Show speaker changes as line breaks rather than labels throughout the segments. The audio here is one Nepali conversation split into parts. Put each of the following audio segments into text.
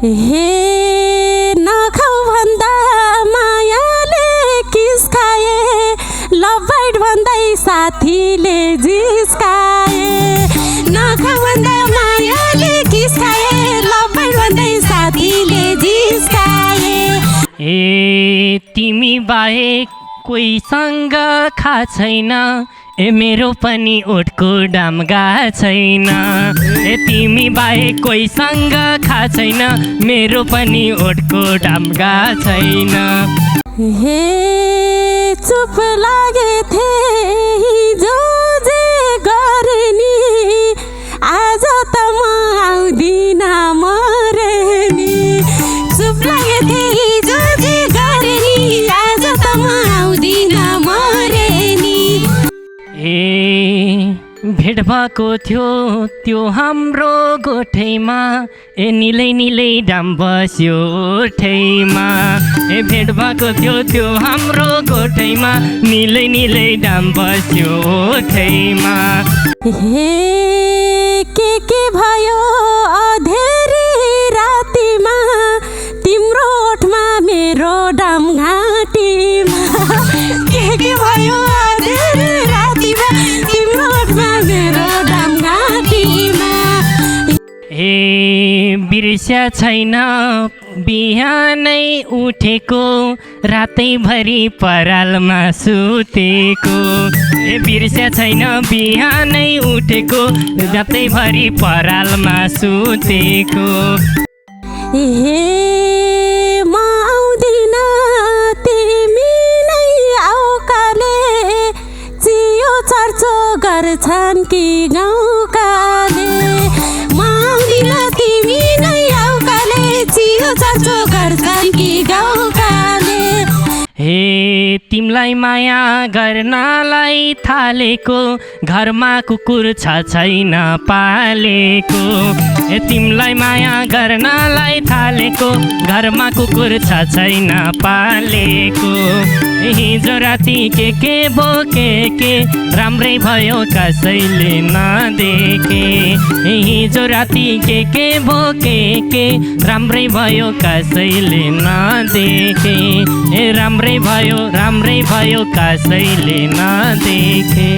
हे नखाऊ भन्दा मायाले किस खाए, लभबाइट भन्दै साथीले जिस्काए। नखाऊ भन्दा मायाले किस खाए, लभबाइट भन्दै साथीले जिस्काए।
ए तिमी बाहेक कोहीसँग खा छैन, ए मेरो पनि ओठको डाम्गा छैन। ए तिमी बाहेक कोहीसँग खा छैन, मेरो पनि ओठको डाम्गा छैन।
हे चुप लागेथे हिजो जे गरे नि, आज त म आउँदिन मरे नि। चुप लागेथे हिजो जे गरे नि, आज त म आउँदिन मरे नि।
ए भेट भएको थियो त्यो हाम्रो गोठैमा, ए निलै निलै डाम बस्यो ओठैमा। ए भेट भएको थियो त्यो हाम्रो गोठैमा, निलै निलै डाम बस्यो ओठैमा।
हे के भयो अधेरी रातिमा, तिम्रो ओठमा मेरो डाम घाँटीमा। के भयो अधेरी रातिमा, तिम्रो ओठमा मेरो डाम घाँटीमा।
हे बिर्स्या छैन बिहानै उठेको, रातैभरि परालमा सुतेको। ए बिर्स्या छैन बिहानै उठेको, रातैभरि परालमा सुतेको।
हे म आउँदिन तिमी नै आउकाले, चियो चर्चो गर्छन् कि गाउँकाले। म आउँदिन तिमी नै आउकाले, चियो चर्चो गर्छन् कि गाउँकाले।
हे तिमीलाई माया गर्नलाई थालेको, घरमा कुकुर छ छैन पालेको। ए तिमीलाई माया गर्नलाई थालेको, घरमा कुकुर छ छैन पालेको। हिजो राति के बोके, राम्रै भयो कसैले नदेखे। हिजो राति के बोके, राम्रै भयो कसैले नदेखे। ए राम्रै भयो कसैले नदेखे।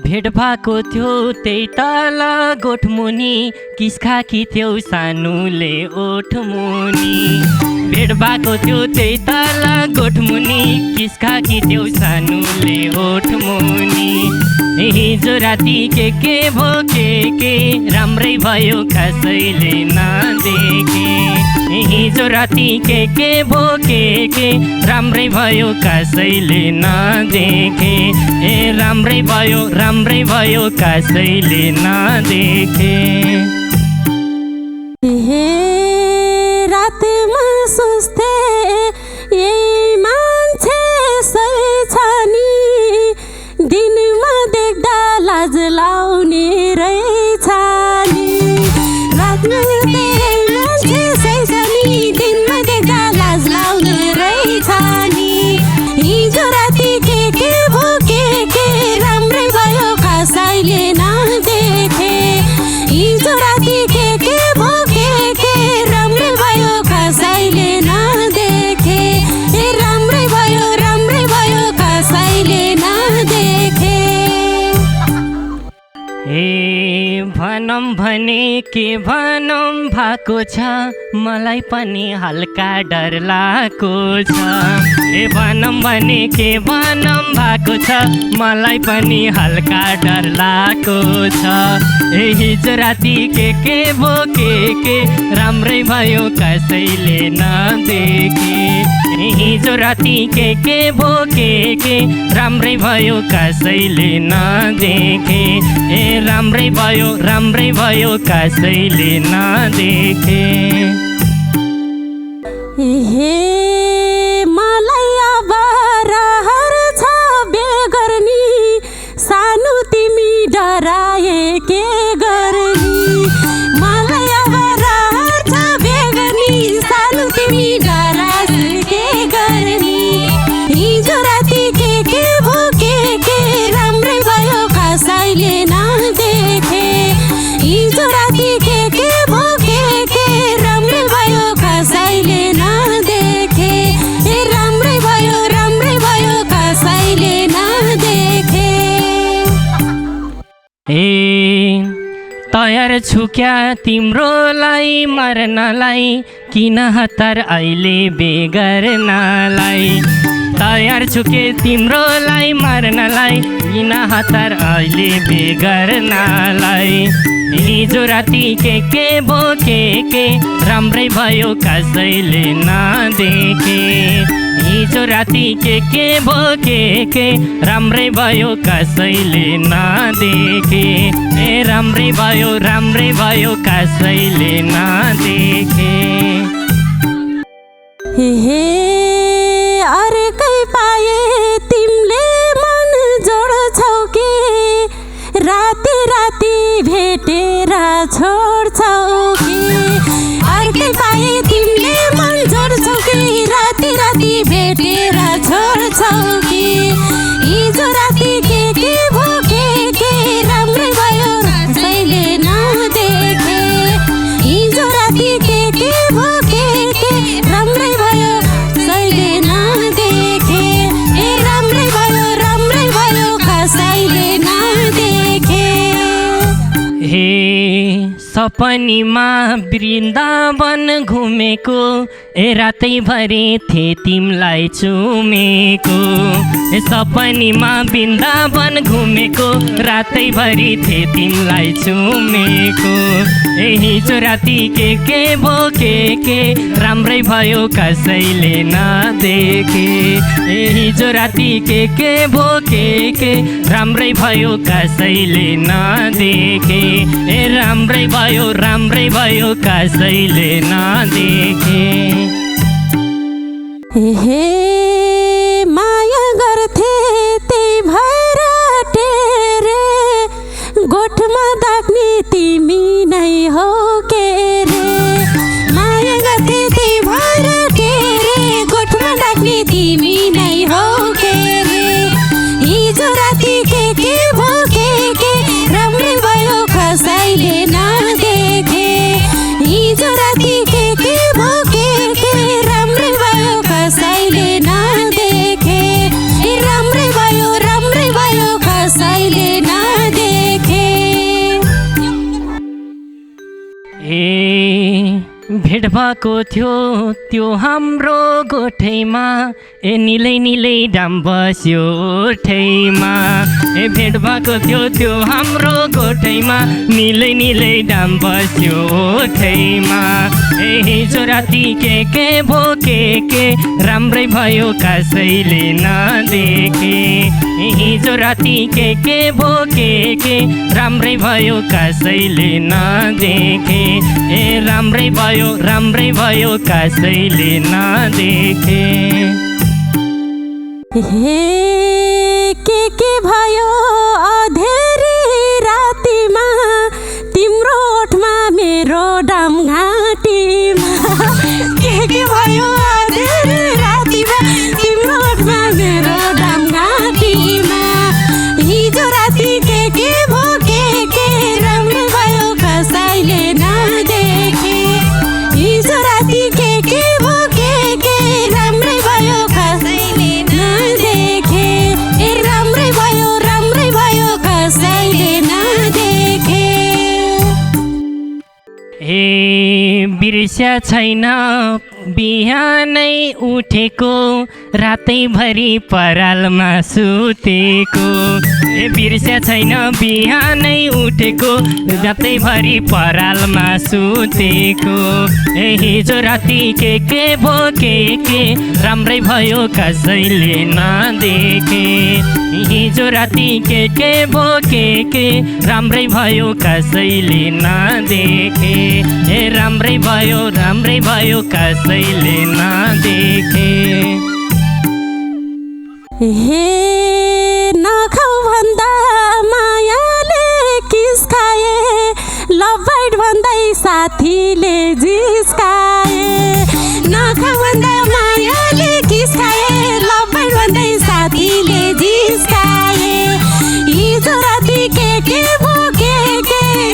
भेट भएको थियो त्यही तल गोठमुनि, किस खाकी थियौ सानुले ओठमुनि। भेट भएको थियो त्यही तल गोठमुनि, किस खाकी थियौ सानुले ओठमुनि। हिजो राति के भोके, राम्रै भयो कसैले नदेखे। हिजो राति के भोके, राम्रै भयो कसैले नदेखे। ए राम्रै भयो कसैले नदेखे।
हे रातमा सोच्थे यही मान्छे सही छ नि, दिनमा देख्दा लाज लाउने रहेछ नि। रातमा सोच्थे यही मान्छे सही छ नि, दिनमा देख्दा लाज लाउने रहेछ नि। हिजो राति के भोके, राम्रै भयो कसैले नदेखे। हिजो राति के भोके, राम्रै भयो कसैले नदेखे। ए राम्रै भयो कसैले नदेखे।
ए भनौँ भने के भनौँ भएको छ, मलाई पनि हल्का डर लागेको छ। ए भनौँ भने के भनौँ भएको छ, मलाई पनि हल्का डर लागेको छ। ए हिजो राति के के राम्रै भयो कसैले नदेखे हिजो राति के भोके के राम्रै भयो कसैले नदेखे ए राम्रै भयो कसैले नदेखे
हे मलाई अब रहर छ बेगर्नी सानो तिमी डराए के गर्नी मलाई अब रहर छ बेगर्नी सानो तिमी डराए के गर्नी हिजो राति के भोके के राम्रै भयो कसैले नदेखे हिजो राति के भोके के राम्रै भयो कसैले नदेखे ए राम्रै भयो कसैले नदेखे
ए तयार छु क्या तिम्रोलाई मर्नलाई किन हतार अहिले बेगर्नलाई तयार छु के तिम्रोलाई मर्नलाई किन हतार अहिले बेगर्नलाई हिजो राति के भोके के राम्रै भयो कसैले नदेखे हिजो राति के भोके के राम्रै भयो कसैले नदेखे ए राम्रै भयो कसैले नदेखे
हे अर्कै पाए तिमीले मन जोड्छौ के राति राति भेटेर छोड्छौ के अर्कै पाए तिमीले मन जोड्छौ के राति राति भेटेर छोड्छौ के हिजो राति के भोके के राम्रै भयो कसैले नदेखे हिजो राति के भोके के राम्रै भयो कसैले नदेखे ए राम्रै भयो कसैले नदेखे
हे सपनीमा वृन्दावन घुमेको ए रातैभरि थिए तिमीलाई चुमेको ए सपनीमा वृन्दावन घुमेको रातैभरि थिए तिमीलाई चुमेको ए हिजो राति के भोके के राम्रै भयो कसैले नदेखे ए हिजो राति के भोके के राम्रै भयो कसैले नदेखे ए राम्रै भयो कसैले नदेखे
हे माया गर्थे त्यही भएर टेरे गोठमा दाग्ने तिमी नै हो के रे माया गर्थे त्यही भएर टेरे गोठमा दाग्ने तिमी नै हो के रे हिजो राति के भोके के राम्रै भयो कसैले नदेखे हिजो राति के भोके के राम्रै भयो कसैले नदेखे ए राम्रै भयो कसैले नदेखे
ए भेट भएको थियो त्यो हाम्रो गोठैमा ए निलै डाम बस्यो ओठैमा ए भेट भएको थियो त्यो हाम्रो गोठैमा निलै डाम बस्यो ओठैमा ए हिजो राति के भोके के राम्रै भयो कसैले नदेखे हिजो राति के भोके के राम्रै भयो कसैले नदेखे ए राम्रै भयो कसैले नदेखे
हे के भयो अधेरी रातिमा तिम्रो ओठमा मेरो डाम घाँटीमा के भयो अधेरी रातिमा तिम्रो ओठमा मेरो डाम घाँटीमा हिजो राति के भोके के राम्रै भयो कसैले नदेखे हिजो राति के भोके के राम्रै भयो कसैले नदेखे ए राम्रै भयो कसैले नदेखे
हे बिर्स्या छैन बिहानै उठेको रातैभरि परालमा सुतेको बिर्स्या छैन बिहानै उठेको रातैभरि परालमा सुतेको हिजो राति के भो के राम्रै भयो कसैले नदेखे हिजो राति के भो के राम्रै भयो कसैले नदेखे राम्रै भयो कसैले नदेखे
हे नखाऊ भन्दा मायाले किस खाए लभ बाइट भन्दै साथीले जिस्काए नखाऊ भन्दा मायाले किस खाए लभ बाइट भन्दै साथीले जिस्काए हिजो राति के भो के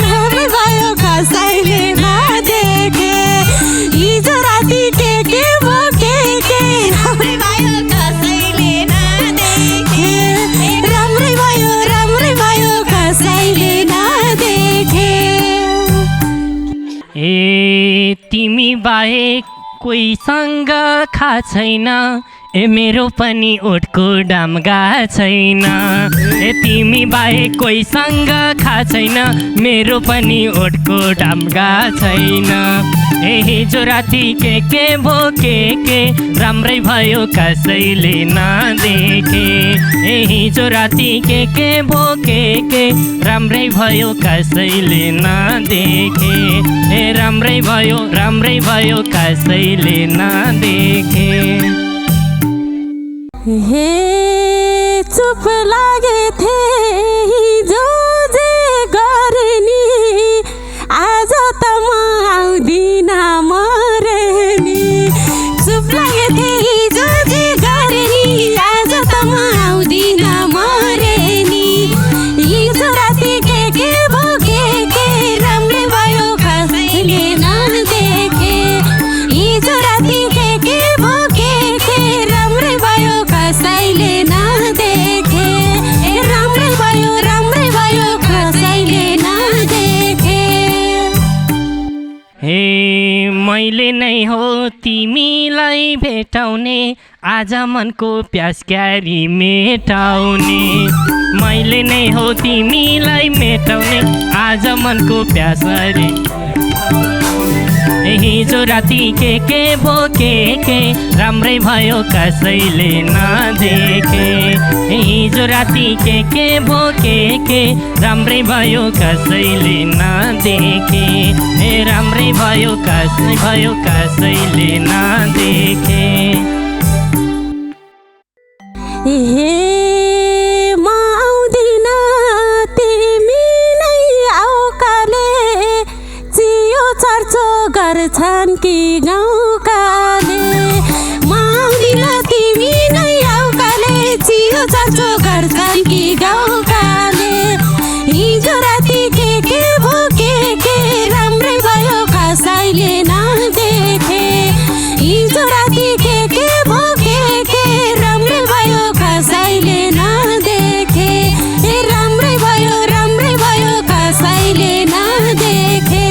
राम्रै भयो कसैले नदेखे हिजो राति के भो के राम्रै भयो कसैले नदेखे राम्रै भयो कसैले नदेखे
तिमी बाहेक कोहीसँग खा छैन मेरो पनि ओठको डाम्गा छैन तिमी बाहेक कोहीसँग खा छैन मेरो पनि ओठको डाम्गा छैन हिजो राति के भो के राम्रै भयो कसैले नदेखे हिजो राति के भो के राम्रै भयो कसैले नदेखे राम्रै भयो कसैले नदेखे
हे चुप लागे थे हिजो जे गरे नि आज त म आउँदिन मरे नि चुप लागे थे हिजो जे गरे नि आज त म आउँदिन मरे नि हिजो राति के भो के राम्रै भयो कसैले नदेखे हिजो राति के भो के राम्रै भयो कसैले नदेखे राम्रै भयो कसैले नदेखे
मैले नै हो तिमीलाई भेटाउने आज मनको प्यास क्यारी मेटाउने मैले नै हो तिमीलाई मेटाउने आज मनको प्यास हिजो राति के भो के राम्रै भयो कसैले नदेखे हिजो राति के भो के राम्रै भयो कसैले नदेखे राम्रै भयो कसैले नदेखे
हे म आउँदिन तिमी नै आऊ काले चियो चर्चो गर्छन् कि गाउँकाले म आउँदिन तिमी नै आऊ काले चियो चर्चो गर्छन् कि गाउँकाले हिजो राति के भो के राम्रै भयो कसैले नदेखे हिजो राति के भो के राम्रै भयो कसैले नदेखे राम्रै भयो कसैले नदेखे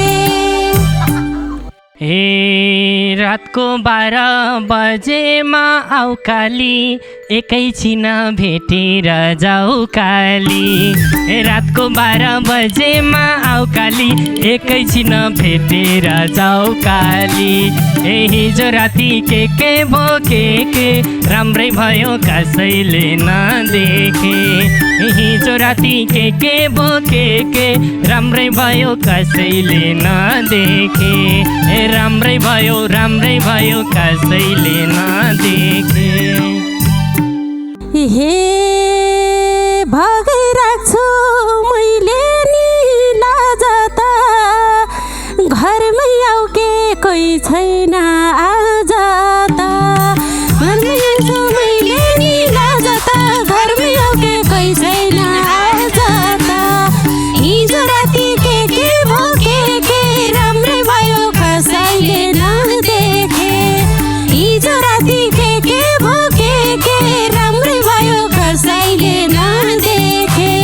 रातको 12 बजेमा आऊ काली एकैछिन भेटेर जाऊ काली रातको 12 बजेमा आऊ काली एकैछिन भेटेर जाऊ काली हिजो राति के भो के राम्रै भयो कसैले नदेखे हिजो राति के भो के राम्रै भयो कसैले नदेखे राम्रै भयो कसैले नदेखे
हे भगिराख्छु मैले नि लाज त घरमै आऊ के कोही छैन आज त घरमै आउँछु मैले नि लाज त घरमै आऊ के कोही छैन आज त हिजो राति के भो के राम्रै भयो कसैले नदेखे हिजो राति के भो के राम्रै भयो कसैले नदेखे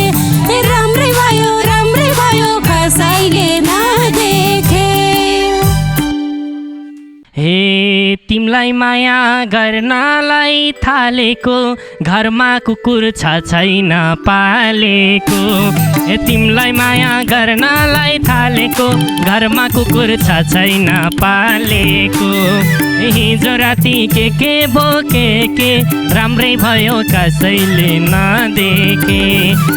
राम्रै भयो कसैले नदेखे
हे तिमलाई माया गर्नलाई थालेको घरमा कुकुर छ छैन पालेको तिमलाई माया गर्नलाई थालेको घरमा कुकुर छ छैन पालेको हिजो राति के बोके के राम्रै भयो कसैले नदेखे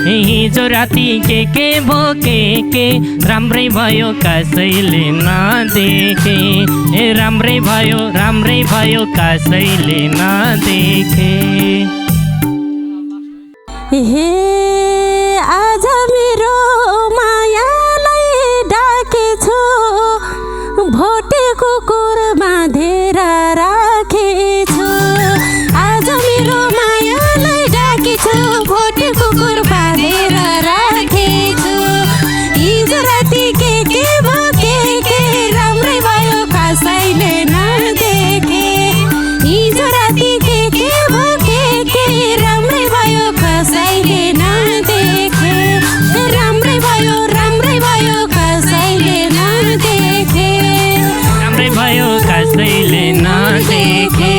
हिजो राति के बोके के राम्रै भयो कसैले नदेखे राम्रै भयो कसैले नदेखे
हे आज मेरो मायालाई डाकेछु भोटे कुकुर बाँधेर राखेछु आज मेरो मायालाई डाकेछु भोटे कुकुर बाँधेर राखेछु हिजो राति के भोके के राम्रै भयो कसैले नदेखे हिजो राति के भोके के राम्रै भयो कसैले नदेखे राम्रै भयो कसैले नदेखे
राम्रै भयो कसैले नदेखे